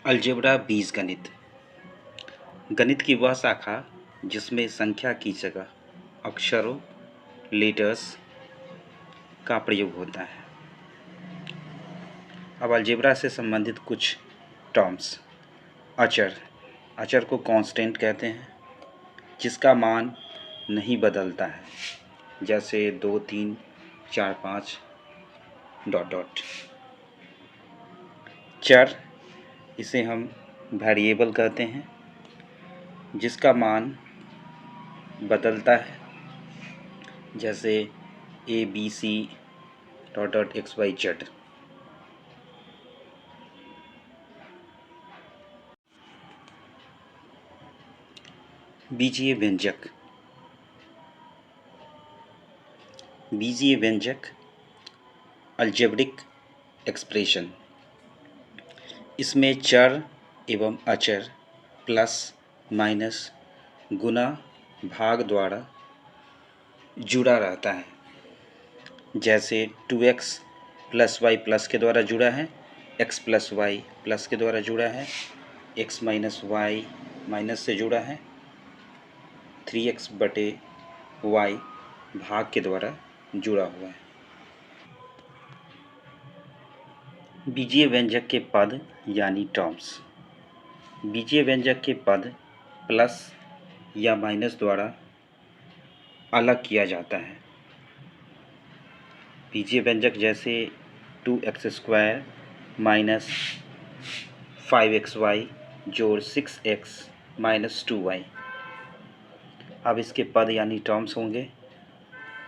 Algebra बीजगणित गणित की वह शाखा जिसमें संख्या की जगह अक्षरों लेटर्स का प्रयोग होता है। अब अलजेब्रा से संबंधित कुछ टर्म्स। अचर को कांस्टेंट कहते हैं, जिसका मान नहीं बदलता है, जैसे 2, 3, 4, 5 ... चर, इसे हम वेरिएबल कहते हैं, जिसका मान बदलता है, जैसे ABC ... XYZ। बीजीय व्यंजक अलजेब्रिक एक्सप्रेशन। इसमें चर एवं अचर प्लस माइनस गुना भाग द्वारा जुड़ा रहता है, जैसे 2x + y प्लस के द्वारा जुड़ा है, x + y प्लस के द्वारा जुड़ा है, x - y माइनस से जुड़ा है, 3x/y भाग के द्वारा जुड़ा हुआ है। बीजीय व्यंजक के पद यानी टर्म्स। बीजीय व्यंजक के पद प्लस या माइनस द्वारा अलग किया जाता है। बीजीय व्यंजक जैसे 2x² - 5xy + 6x - 2y। अब इसके पद यानी टर्म्स होंगे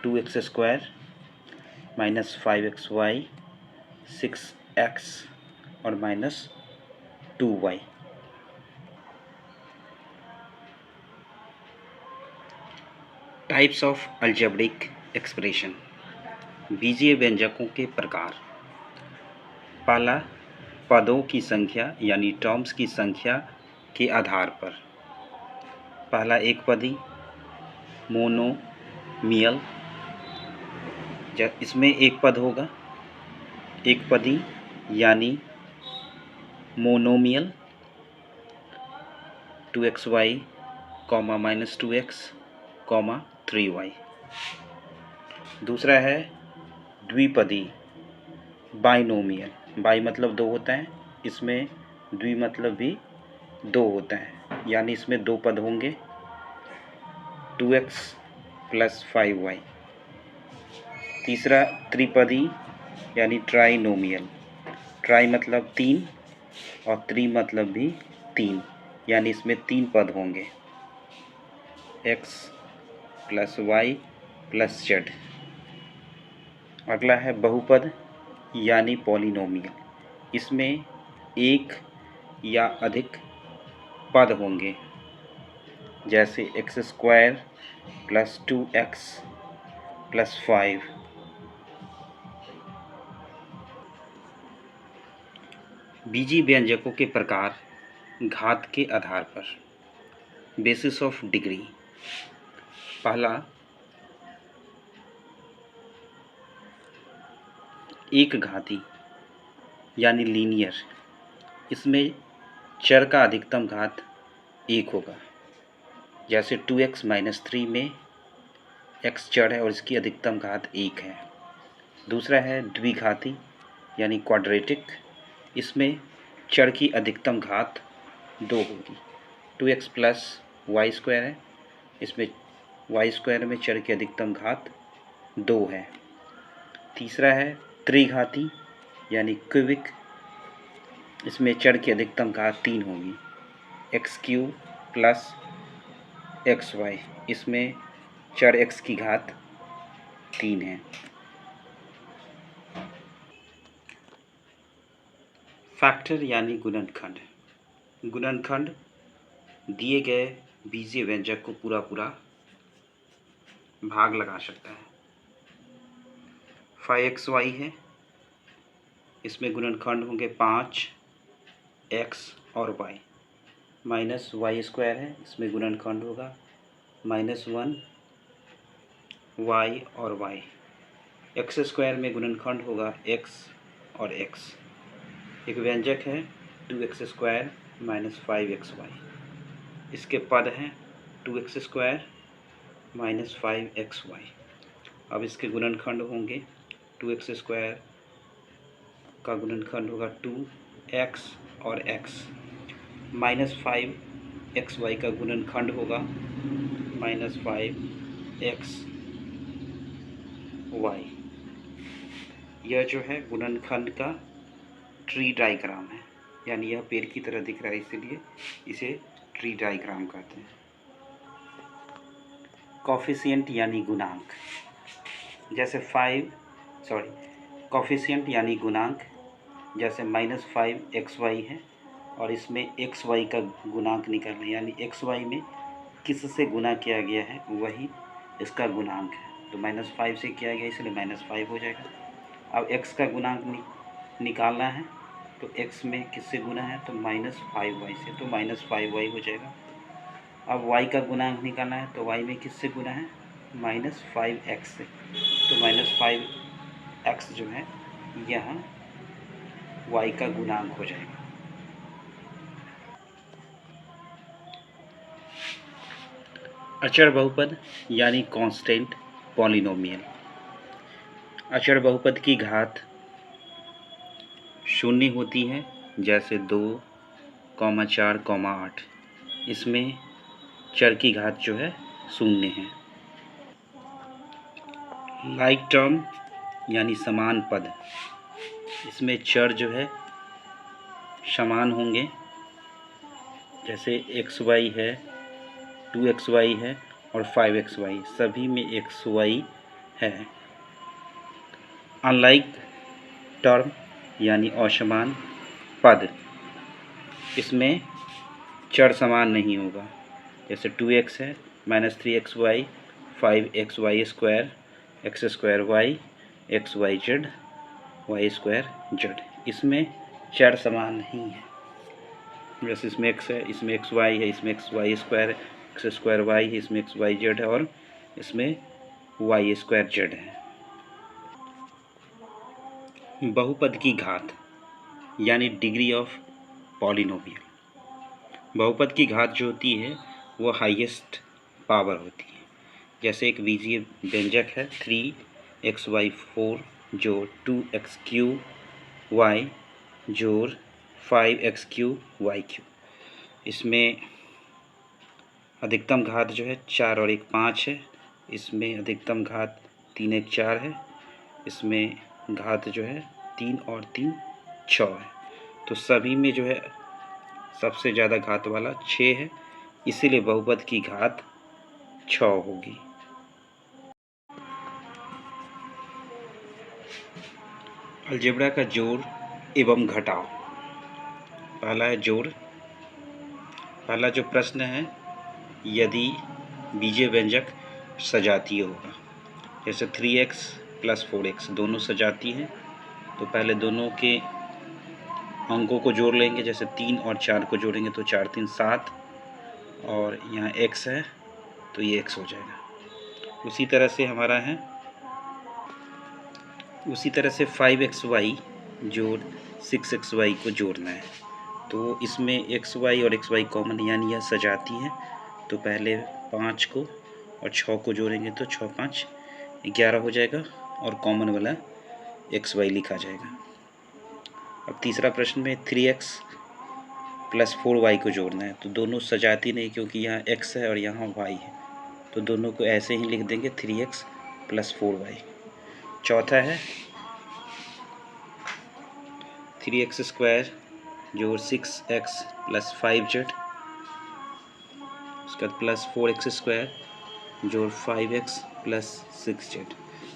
2x² - 5xy 6x और -2y। Types of algebraic expression. बीजीय व्यंजकों के प्रकार। पहला, पदों की संख्या यानी टर्म्स की संख्या के आधार पर। पहला एक पदी मोनोमियल, इसमें एक पद होगा। एक पदी यानी मोनोमियल 2xy, -2x, 3y। दूसरा है द्विपदी बाइनोमियल। बाई मतलब दो होता है, इसमें द्वि मतलब भी दो होता है, यानी इसमें दो पद होंगे 2x + 5y। तीसरा त्रिपदी यानी ट्राइनोमियल। ट्राई मतलब तीन और त्रि मतलब भी तीन, यानी इसमें तीन पद होंगे x + y + z। अगला है बहुपद यानी पॉलिनोमियल। इसमें एक या अधिक पद होंगे, जैसे x² + 2x + 5। बीजीय व्यंजकों के प्रकार घात के आधार पर। Basis of degree. पहला, एक घाती यानी लीनियर। इसमें चर का अधिकतम घात 1 होगा, जैसे 2x - 3 में x चर है और इसकी अधिकतम घात 1 है। दूसरा है द्विघाती यानी क्वाड्रेटिक। इसमें चर की अधिकतम घात 2 होगी। 2x + y² है, इसमें y² में चर की अधिकतम घात 2 है। तीसरा है त्रिघाती यानी क्यूबिक। इसमें चर की अधिकतम घात 3 होगी, x³ + xy। इसमें चर x की घात 3 है। फैक्टर यानी गुणनखंड। गुणनखंड दिए गए बीजीय व्यंजक को पूरा भाग लगा सकता है। 5xy है, इसमें गुणनखंड होंगे 5x और y। -y² है, इसमें गुणनखंड होगा -1 y और y। x² में गुणनखंड होगा x और x। एक व्यंजक है 2x² माइनस 5xy। इसके पद हैं 2x² माइनस 5xy। अब इसके गुणनखंड होंगे 2x² का गुणनखंड होगा 2x और x, माइनस 5xy का गुणनखंड होगा माइनस 5xy। यह जो है गुणनखंड का ट्री डायग्राम है, यानी यह पेड़ की तरह दिख रहा है, इसलिए इसे ट्री डायग्राम कहते हैं। कॉफिशिएंट यानी गुणांक, जैसे कॉफिशिएंट यानी गुणांक जैसे -5xy है और इसमें xy का गुणांक निकालना, यानी xy में किससे गुना किया गया है वही इसका गुणांक है। तो -5 से किया गया इसलिए -5 हो जाएगा। अब x का गुणांक निकालना है, तो x में किससे गुना है तो -5y से, तो -5y हो जाएगा। अब y का गुणांक निकालना है, तो y में किससे गुना है -5x से, तो -5x जो है यहाँ y का गुणांक हो जाएगा। अचर बहुपद यानी कांस्टेंट पॉलिनोमियल। अचर बहुपद की घात शून्य होती है, जैसे 2, 4, 8। इसमें चर की घात जो है शून्य है। लाइक टर्म यानी समान पद, इसमें चर जो है समान होंगे, जैसे xy है, 2xy है और 5xy, सभी में xy है। अनलाइक टर्म यानी असमान पद, इसमें चर समान नहीं होगा, जैसे 2x है, -3xy, 5xy², x²y, xyz, y²z, इसमें चर समान नहीं है। जैसे इसमें x है, इसमें xy है, इसमें xy², x²y है, इसमें xyz है और इसमें y²z है। बहुपद की घात यानी डिग्री ऑफ पॉलिनोमियल। बहुपद की घात जो होती है वो हाईएस्ट पावर होती है। जैसे एक बीजीय व्यंजक है 3xy4 जोड़ 2x³ जोड़ 5x³ इसमें अधिकतम घात जो है 4 और 1 5 है। इसमें अधिकतम घात 3 1 4 है। इसमें घात जो है 3 और 3 6 है। तो सभी में जो है सबसे ज़्यादा घात वाला 6 है, इसीलिए बहुपद की घात 6 होगी। अलजेब्रा का जोड़ एवं घटाव। पहला है जोड़। पहला जो प्रश्न है, यदि बीजीय व्यंजक सजातीय होगा, जैसे 3x + 4x दोनों सजाती हैं, तो पहले दोनों के अंकों को जोड़ लेंगे। जैसे 3 और 4 को जोड़ेंगे तो 4 3 7 और यहाँ x है तो ये x हो जाएगा। उसी तरह से 5xy जोड़ 6xy को जोड़ना है, तो इसमें xy और xy कॉमन, यानी यह सजाती है, तो पहले 5 को और 6 को जोड़ेंगे तो 6 5 11 हो जाएगा और कॉमन वाला xy लिखा जाएगा। अब तीसरा प्रश्न में 3x + 4y को जोड़ना है, तो दोनों सजाती नहीं क्योंकि यहाँ x है और यहाँ y है, तो दोनों को ऐसे ही लिख देंगे 3x + 4y। चौथा है 3x² जोड़ 6x + 5z, उसके बाद +4x² जोड़ 5x + 6z।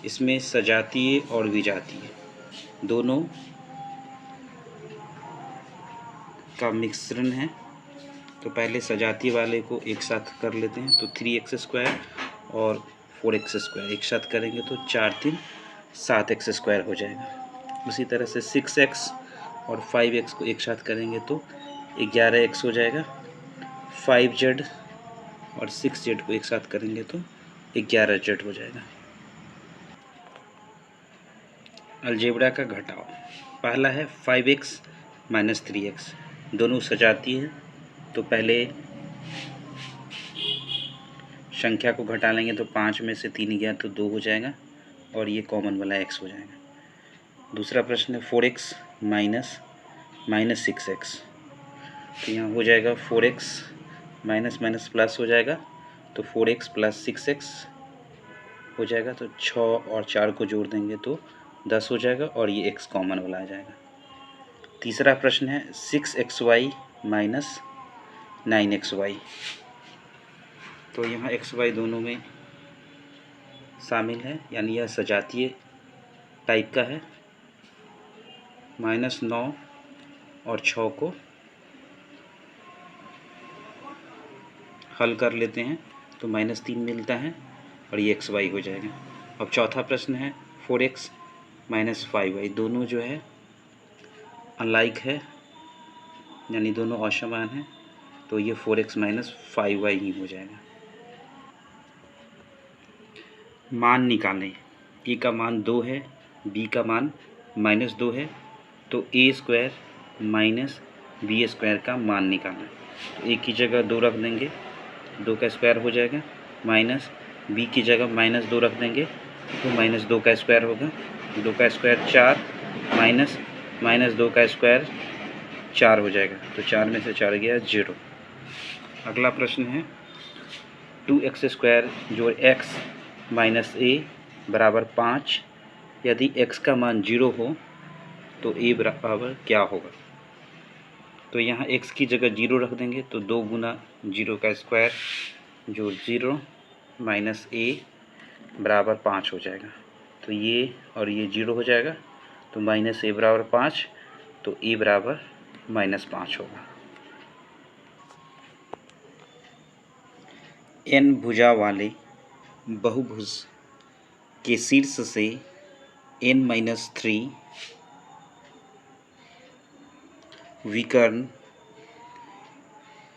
इसमें सजातीय और विजातीय दोनों का मिश्रण है, तो पहले सजातीय वाले को एक साथ कर लेते हैं, तो 3x² और 4x² एक साथ करेंगे तो 4 3 7x² हो जाएगा। उसी तरह से 6x और 5x को एक साथ करेंगे तो 11x हो जाएगा। 5z और 6z को एक साथ करेंगे तो 11z हो जाएगा। अलजेब्रा का घटाव। पहला है 5x - 3x, दोनों सजाती है तो पहले संख्या को घटा लेंगे तो 5 में से 3 गया तो 2 हो जाएगा और ये कॉमन वाला x हो जाएगा। दूसरा प्रश्न है 4x माइनस 6x, तो यहाँ हो जाएगा 4x माइनस माइनस प्लस हो जाएगा तो 4x प्लस 6x हो जाएगा, तो 6 और 4 को जोड़ देंगे तो 10 हो जाएगा और ये x कॉमन वाला आ जाएगा। तीसरा प्रश्न है 6xy माइनस 9xy, तो यहाँ xy दोनों में शामिल है यानी यह सजातीय टाइप का है। -9 और 6 को हल कर लेते हैं तो -3 मिलता है और ये xy हो जाएगा। अब चौथा प्रश्न है 4x माइनस 5y, दोनों जो है अनलाइक है यानी दोनों असमान हैं, तो ये 4x माइनस 5y ही हो जाएगा। मान निकालें, a का मान 2 है, b का मान -2 है, तो a square minus b square का मान निकालना। तो a की जगह 2 रख देंगे, 2 का स्क्वायर हो जाएगा, माइनस b की जगह -2 रख देंगे तो -2 का स्क्वायर होगा, 2 का स्क्वायर 4 माइनस 2 का स्क्वायर 4 हो जाएगा, तो 4 में से 4 गया 0। अगला प्रश्न है 2x स्क्वायर जोड़ x माइनस a बराबर 5, यदि x का मान 0 हो तो a बराबर क्या होगा। तो यहाँ x की जगह 0 रख देंगे तो 2 गुना 0 का स्क्वायर जोड़ 0 माइनस a बराबर 5 हो जाएगा, तो ये और ये 0 हो जाएगा, तो माइनस a बराबर 5, तो a बराबर -5 होगा। n भुजा वाले बहुभुज के शीर्ष से n-3 विकर्ण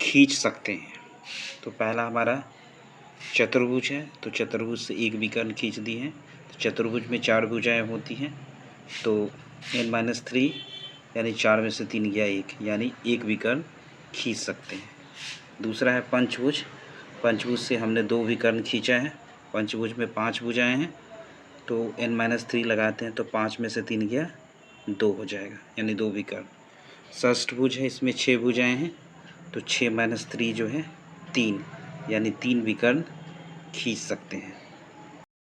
खींच सकते हैं। तो पहला हमारा चतुर्भुज है, तो चतुर्भुज से एक विकर्ण खींच दी है, तो चतुर्भुज में 4 भुजाएं होती हैं, तो n-3 यानी 4 में से 3 गया 1, यानी एक विकर्ण खींच सकते हैं। दूसरा है पंचभुज, पंचभुज से हमने 2 विकर्ण खींचा है, पंचभुज में 5 भुजाएं हैं, तो n-3 लगाते हैं तो 5 में से 3 गया 2 हो जाएगा, यानी 2 विकर्ण। षष्ठभुज है, इसमें 6 भुजाएं हैं, तो 6 - 3 जो है 3, यानी 3 विकर्ण खींच सकते हैं।